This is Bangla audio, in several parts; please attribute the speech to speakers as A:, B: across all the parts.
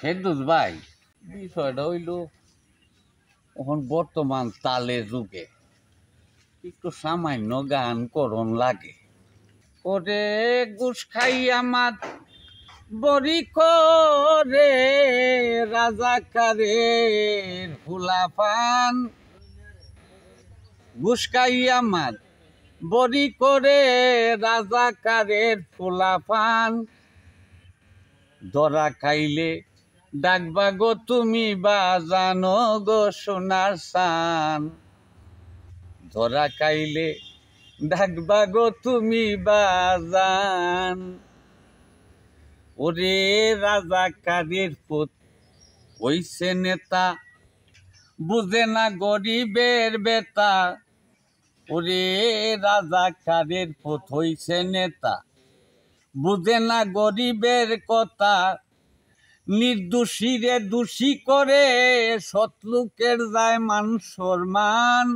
A: ফেরদৌস ভাই, বিষয়টা হইল এখন বর্তমান তালে যুগে একটু সামান্য গান করণ লাগে। ওরে ঘুষ খাইয়া মাত বড়ি করে রাজাকারের ফুলাফান, ঘুষ খাইয়া মাত বড়ি করে রাজাকারের ফুলাফান, ধরা খাইলে ডাকবা গো তুমি বাজানো গো সোনার সান, ধরা খাইলে ডাকবা গো তুমি বাজান। ওরে রাজাকারের পুত হইছে নেতা, বুঝে না গরিবের বেতা। ওরে রাজাকারের পুত হইছে নেতা, বুঝে না গরিবের কথা। নির্দোষীরে দোষী করে সৎলোকের যায় মান সম্মান,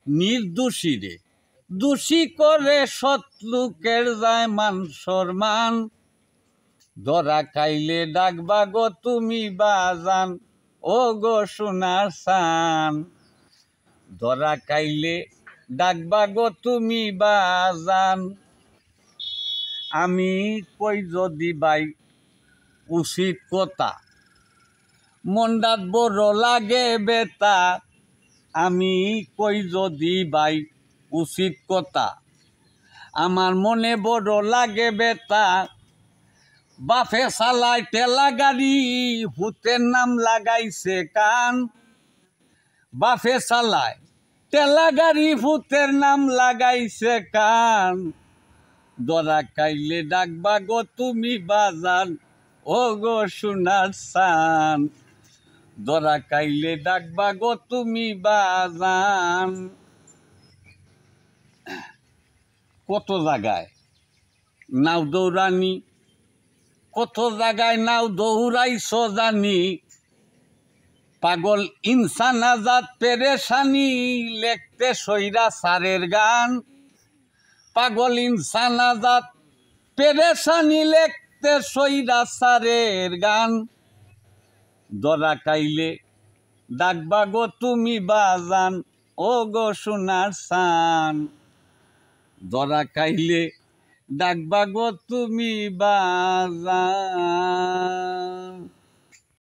A: নির্দোষীরে দোষী করে সৎলোকের যায় মান সম্মান। ধরা খাইলে ডাকবা গো তুমি বাজান ও গো সোনার সান, ধরা খাইলে ডাকবা গো তুমি বাজান। আমি কই যদি বাই উচিত কথা, মন্দাত বড় লাগে বেতা। আমি কই যদি বাই উচিত কথা, আমার মনে বড় লাগে বেতা। বাপে চালায় ঠেলা গাড়ি, ভূতের নাম লাগাইছে কান। বাপে চালায় ঠেলা গাড়ি, ভূতের নাম লাগাইছে কান। ধরা খাইলে ডাকবা গো তুমি বাজান ও গো সোনার সান, ধরা খাইলে ডাকবা গো তুমি বাজান। কত জায়গায় নাও দৌড়ানি, কত জায়গায় নাও দৌড়াইছ জানি। পাগল ইনসান আজাদ পেরেশানি, লেখতে সইরা সারের গান। পাগল ইনসান আজাদ পেরেশানি, লেখতে সইরা সারের গান। ধরা খাইলে ডাকবা গো তুমি বাজান ও গো সোনার সান, ধরা খাইলে ডাকবা গো তুমি বাজান।